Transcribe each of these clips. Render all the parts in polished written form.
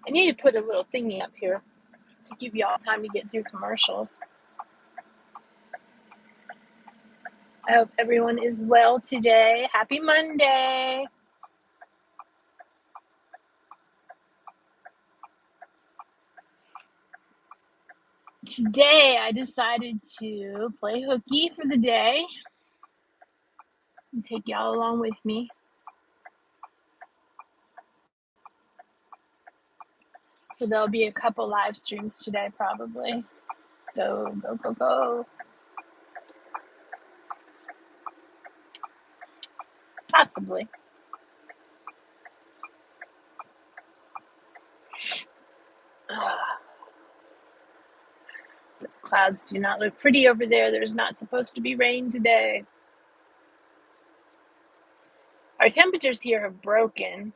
I need to put a little thingy up here to give you all time to get through commercials. I hope everyone is well today. Happy Monday. Today I decided to play hooky for the day and take y'all along with me. So there'll be a couple live streams today probably. Go, go, go, go. Possibly. Those clouds do not look pretty over there. There's not supposed to be rain today. Our temperatures here have broken.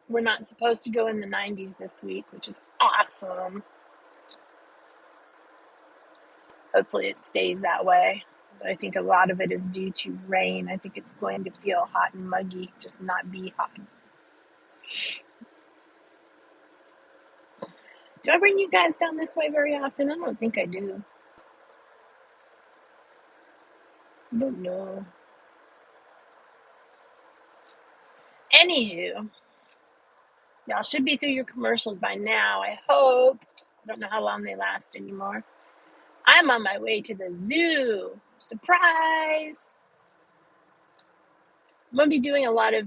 We're not supposed to go in the 90s this week, which is awesome. Hopefully it stays that way. But I think a lot of it is due to rain. I think it's going to feel hot and muggy, just not be hot. Do I bring you guys down this way very often? I don't think I do. I don't know. Anywho, y'all should be through your commercials by now, I hope. I don't know how long they last anymore. I'm on my way to the zoo. Surprise! I'm going to be doing a lot of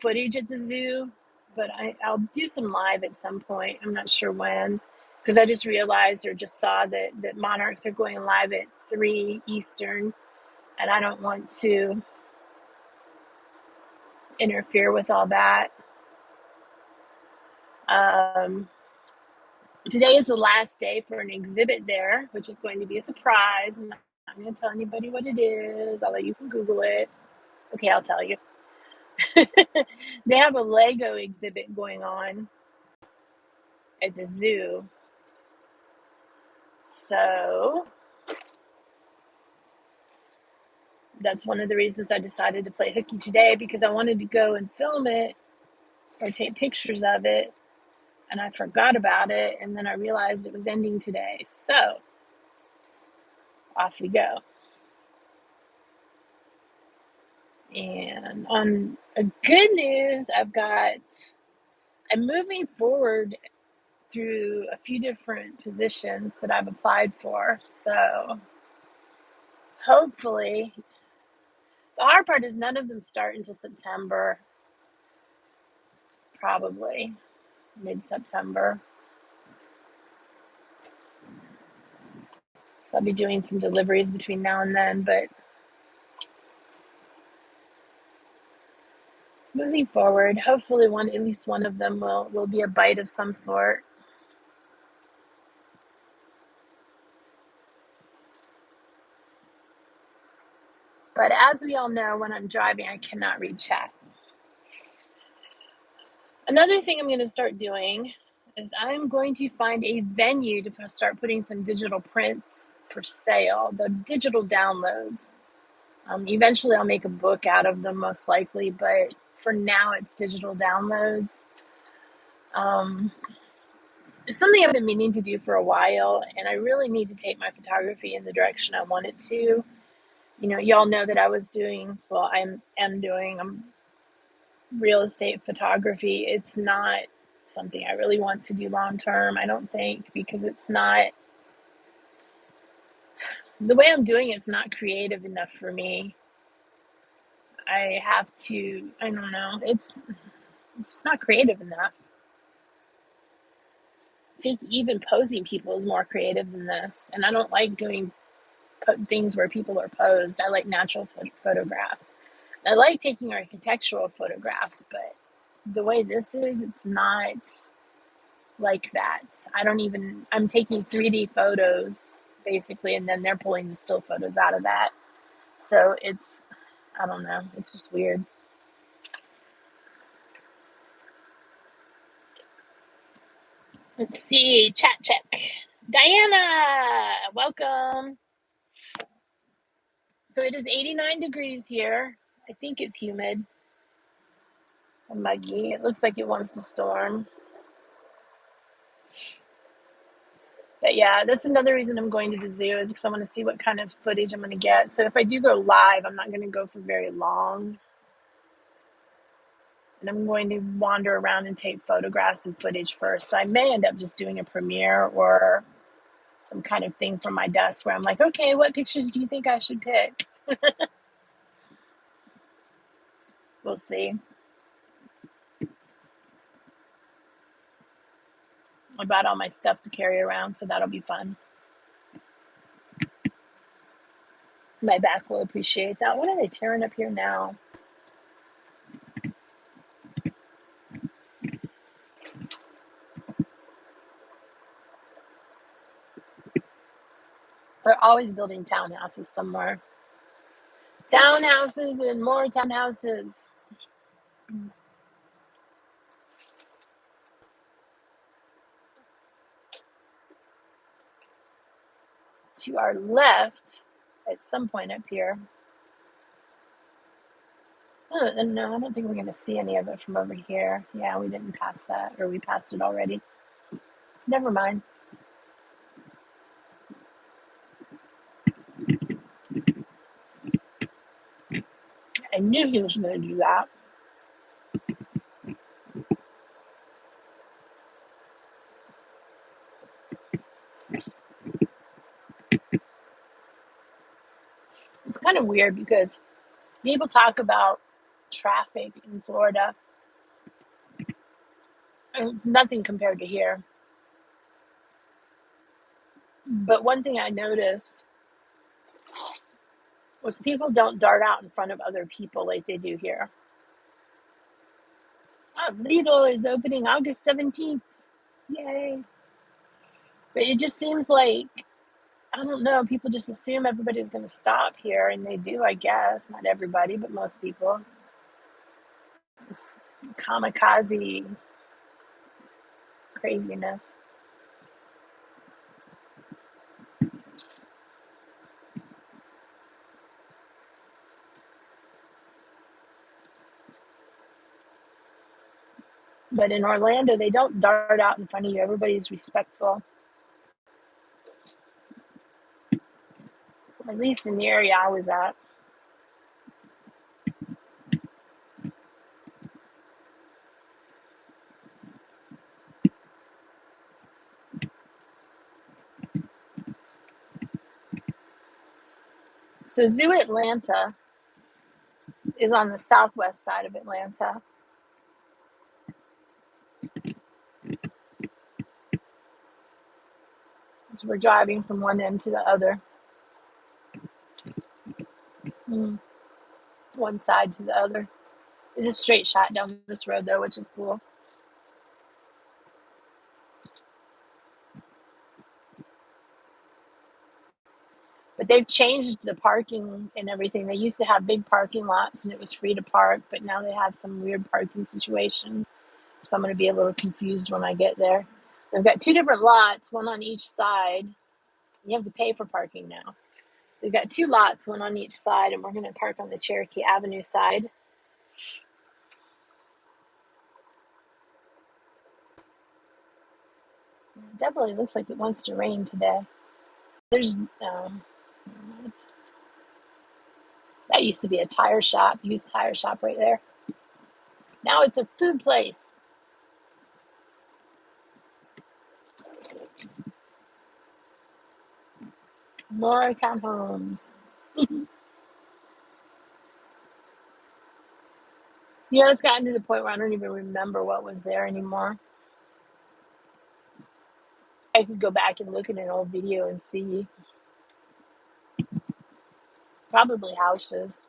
footage at the zoo, but I'll do some live at some point. I'm not sure when, because I just realized or just saw that monarchs are going live at 3 Eastern, and I don't want to interfere with all that. Today is the last day for an exhibit there, which is going to be a surprise. I'm not going to tell anybody what it is, although you can Google it. Okay, I'll tell you. They have a Lego exhibit going on at the zoo. So that's one of the reasons I decided to play hooky today, because I wanted to go and film it or take pictures of it, and I forgot about it, and then I realized it was ending today. So off we go. And on a good news, I'm moving forward through a few different positions that I've applied for. So hopefully, the hard part is none of them start until September, probably mid-September. So I'll be doing some deliveries between now and then, but moving forward, hopefully at least one of them will be a bite of some sort. But as we all know, when I'm driving, I cannot read chat. Another thing I'm going to start doing is I'm going to find a venue to start putting some digital prints for sale, the digital downloads. Eventually I'll make a book out of them, most likely, but for now it's digital downloads. It's something I've been meaning to do for a while, and I really need to take my photography in the direction I want it to. You know, y'all know that I am doing real estate photography. It's not something I really want to do long term, I don't think, because it's not, the way I'm doing it's not creative enough for me. I don't know, it's just not creative enough. I think even posing people is more creative than this, and I don't like doing things where people are posed. I like natural photographs. I like taking architectural photographs, but the way this is, it's not like that. I'm taking 3D photos basically, and then they're pulling the still photos out of that. So I don't know, it's just weird. Let's see, chat check. Diana, welcome. So it is 89 degrees here. I think it's humid and muggy. It looks like it wants to storm. But yeah, that's another reason I'm going to the zoo, is because I want to see what kind of footage I'm going to get. So if I do go live, I'm not going to go for very long. And I'm going to wander around and take photographs and footage first. So I may end up just doing a premiere or some kind of thing from my desk where I'm like, okay, what pictures do you think I should pick? We'll see. I bought all my stuff to carry around, so that'll be fun. My back will appreciate that. What are they tearing up here now? They're always building townhouses somewhere. Townhouses and more townhouses. To our left, at some point up here. Oh, no, I don't think we're going to see any of it from over here. Yeah, we didn't pass that, or we passed it already. Never mind. I knew he was going to do that. It's kind of weird because people talk about traffic in Florida, and it's nothing compared to here. But one thing I noticed was people don't dart out in front of other people like they do here. Oh, Lidl is opening August 17th. Yay. But it just seems like, I don't know, people just assume everybody's going to stop here, and they do, I guess. Not everybody, but most people. It's kamikaze craziness. But in Orlando, they don't dart out in front of you. Everybody's respectful. At least in the area I was at. So Zoo Atlanta is on the southwest side of Atlanta. So we're driving from one end to the other. One side to the other. It's a straight shot down this road, though, which is cool. But they've changed the parking and everything. They used to have big parking lots and it was free to park, but now they have some weird parking situation. So I'm going to be a little confused when I get there. They've got two different lots, one on each side. You have to pay for parking now. They've got two lots, one on each side, and we're going to park on the Cherokee Avenue side. It definitely looks like it wants to rain today. There's that used to be a tire shop, used tire shop right there. Now it's a food place. More townhomes. You know, it's gotten to the point where I don't even remember what was there anymore. I could go back and look at an old video and see. Probably houses.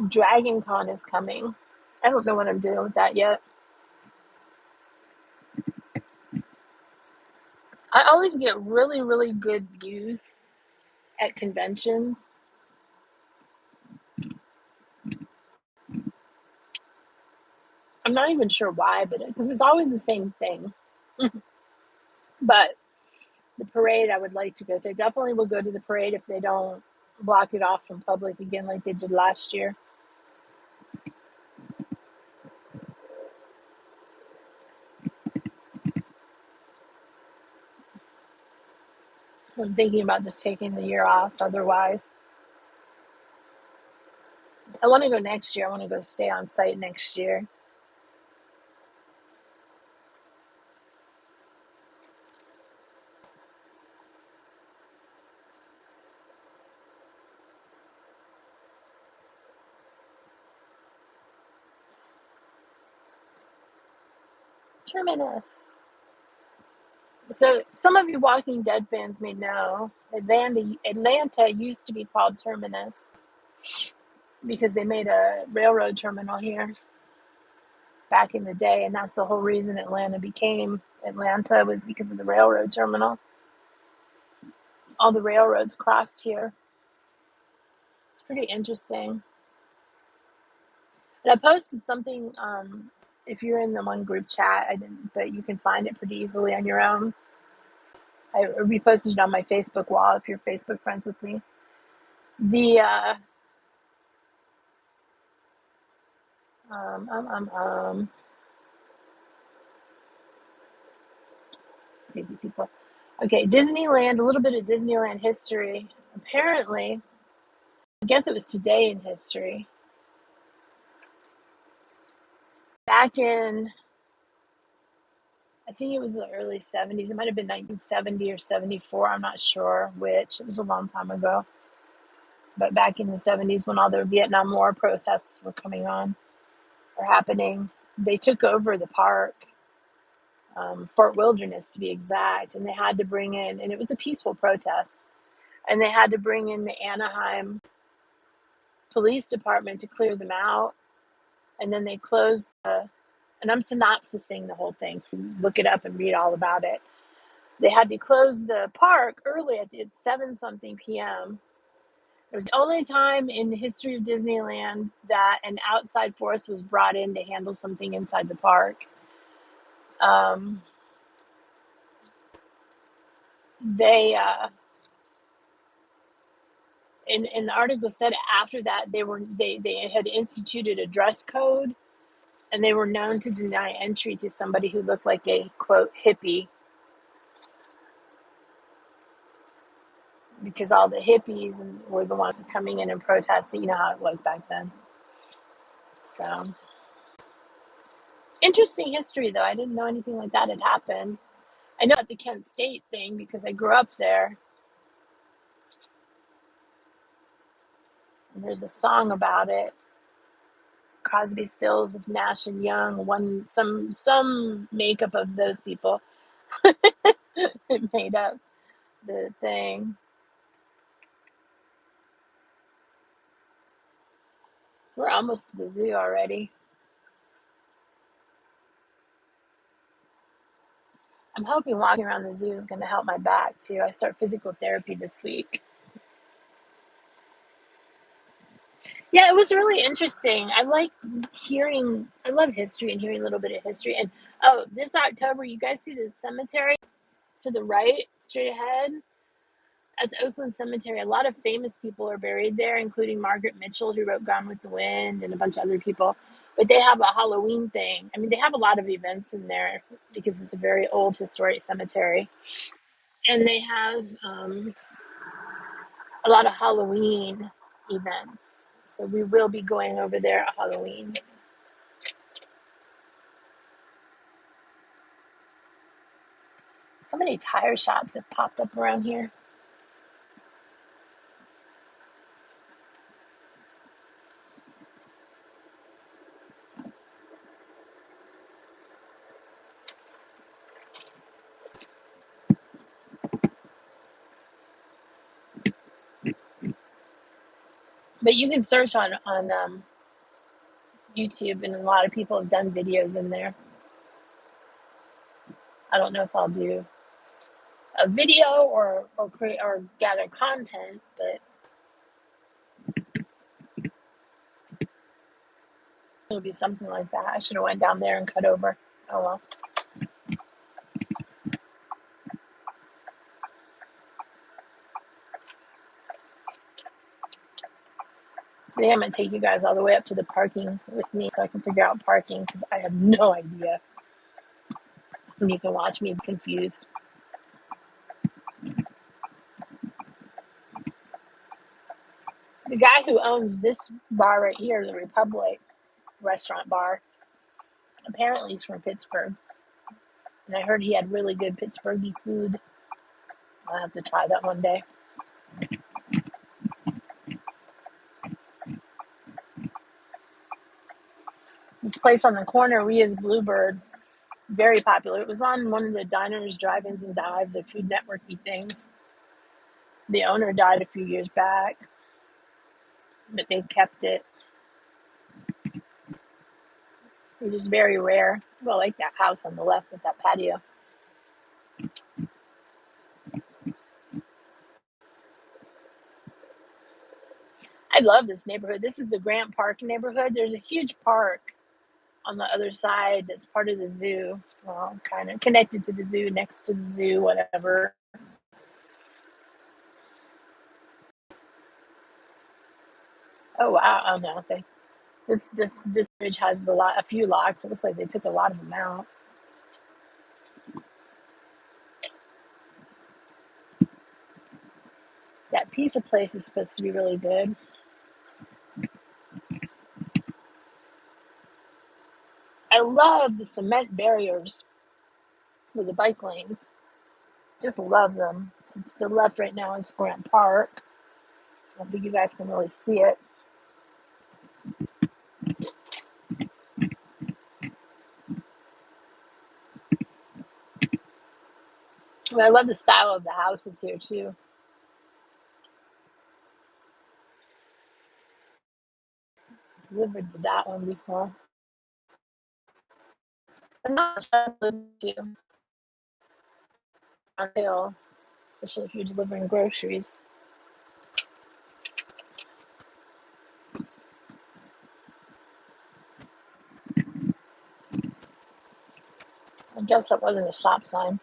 Dragon Con is coming. I don't know what I'm doing with that yet. I always get really, really good views at conventions. I'm not even sure why, but because it's always the same thing. But the parade, I would like to go to. I definitely will go to the parade if they don't block it off from public again like they did last year. I'm thinking about just taking the year off otherwise. I want to go next year. I want to go stay on site next year. Terminus. So some of you Walking Dead fans may know Atlanta used to be called Terminus because they made a railroad terminal here back in the day, and that's the whole reason Atlanta became Atlanta, was because of the railroad terminal. All the railroads crossed here. It's pretty interesting. And I posted something, if you're in the one group chat, I didn't, but you can find it pretty easily on your own. I reposted it on my Facebook wall if you're Facebook friends with me. The crazy people. Okay, Disneyland, a little bit of Disneyland history. Apparently, I guess it was today in history. Back in, I think it was the early 70s. It might have been 1970 or 74. I'm not sure which. It was a long time ago. But back in the 70s, when all the Vietnam War protests were coming on or happening, they took over the park, Fort Wilderness to be exact, and they had to bring in, and it was a peaceful protest, and they had to bring in the Anaheim police department to clear them out. And then they closed and I'm synopsising the whole thing, so look it up and read all about it. They had to close the park early at 7 something p.m. It was the only time in the history of Disneyland that an outside force was brought in to handle something inside the park. They in the article said after that they had instituted a dress code, and they were known to deny entry to somebody who looked like a quote hippie, because all the hippies were the ones coming in and protesting. You know how it was back then. So interesting history, though. I didn't know anything like that had happened. I know about the Kent State thing because I grew up there. And there's a song about it. Crosby, Stills, Nash and Young, some makeup of those people made up the thing. We're almost to the zoo already. I'm hoping walking around the zoo is going to help my back too. I start physical therapy this week. Yeah, it was really interesting. I love history and hearing a little bit of history. And oh, this October, you guys see this cemetery to the right, straight ahead? That's Oakland Cemetery. A lot of famous people are buried there, including Margaret Mitchell, who wrote Gone with the Wind, and a bunch of other people. But they have a Halloween thing. I mean, they have a lot of events in there because it's a very old historic cemetery. And they have a lot of Halloween events. So we will be going over there at Halloween. So many tire shops have popped up around here. But you can search on YouTube, and a lot of people have done videos in there. I don't know if I'll do a video or create or gather content, but it'll be something like that. I should have went down there and cut over. Oh well. So yeah, I'm gonna take you guys all the way up to the parking with me so I can figure out parking because I have no idea. And you can watch me be confused. The guy who owns this bar right here, the Republic restaurant bar, apparently he's from Pittsburgh. And I heard he had really good Pittsburghy food. I'll have to try that one day. This place on the corner, Ria's Bluebird, very popular. It was on one of the diners, drive-ins and dives, or Food Networky things. The owner died a few years back, but they kept it. It's just very rare. Well, like that house on the left with that patio. I love this neighborhood. This is the Grant Park neighborhood. There's a huge park on the other side that's part of the zoo. Well, kind of connected to the zoo, next to the zoo, whatever. Oh wow! Oh no, this bridge has a few locks. It looks like they took a lot of them out. That pizza place is supposed to be really good. I love the cement barriers with the bike lanes. Just love them. To the left right now is Grant Park. I don't think you guys can really see it. But I love the style of the houses here too. Delivered to that one before. I'm not sure to on hill, especially if you're delivering groceries. I guess that wasn't a stop sign.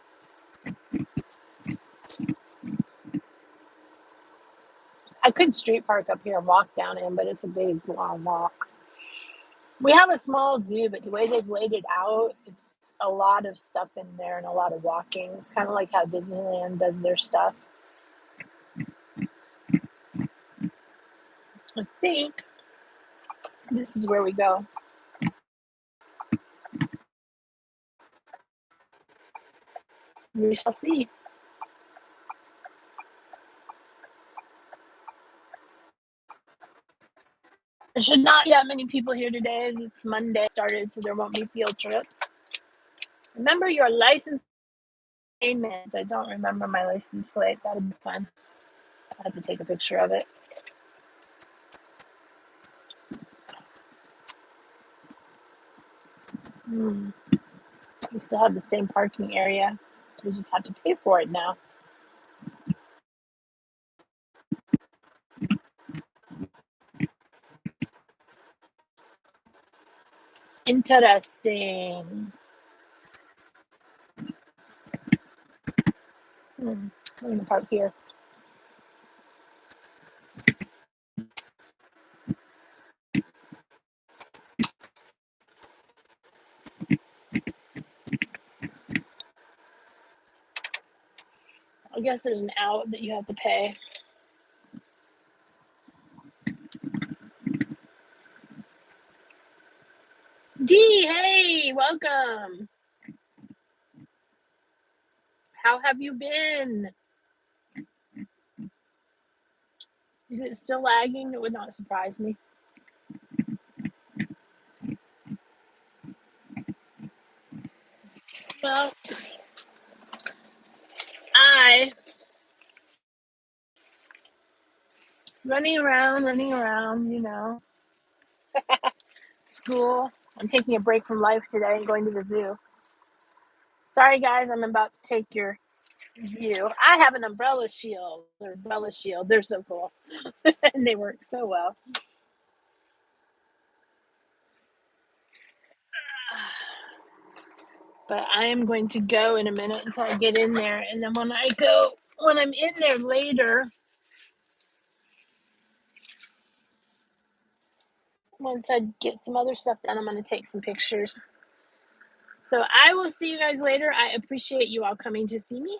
I could street park up here and walk down in, but it's a big long walk. We have a small zoo, but the way they've laid it out, it's a lot of stuff in there and a lot of walking. It's kind of like how Disneyland does their stuff. I think this is where we go. We shall see. There should not be that many people here today as it's Monday started, so there won't be field trips. Remember your license payment. I don't remember my license plate. That'll be fun. I have to take a picture of it. We still have the same parking area. We just have to pay for it now. Interesting. I'm going to park here. I guess there's an out that you have to pay. D, hey, welcome. How have you been? Is it still lagging? It would not surprise me. Well, running around, school. I'm taking a break from life today and going to the zoo. Sorry, guys, I'm about to take your view. I have an umbrella shield. They're so cool. And they work so well. But I am going to go in a minute until I get in there. And then when I'm in there later, once I get some other stuff done, I'm going to take some pictures. So I will see you guys later. I appreciate you all coming to see me.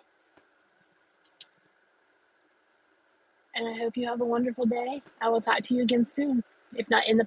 And I hope you have a wonderful day. I will talk to you again soon, if not in the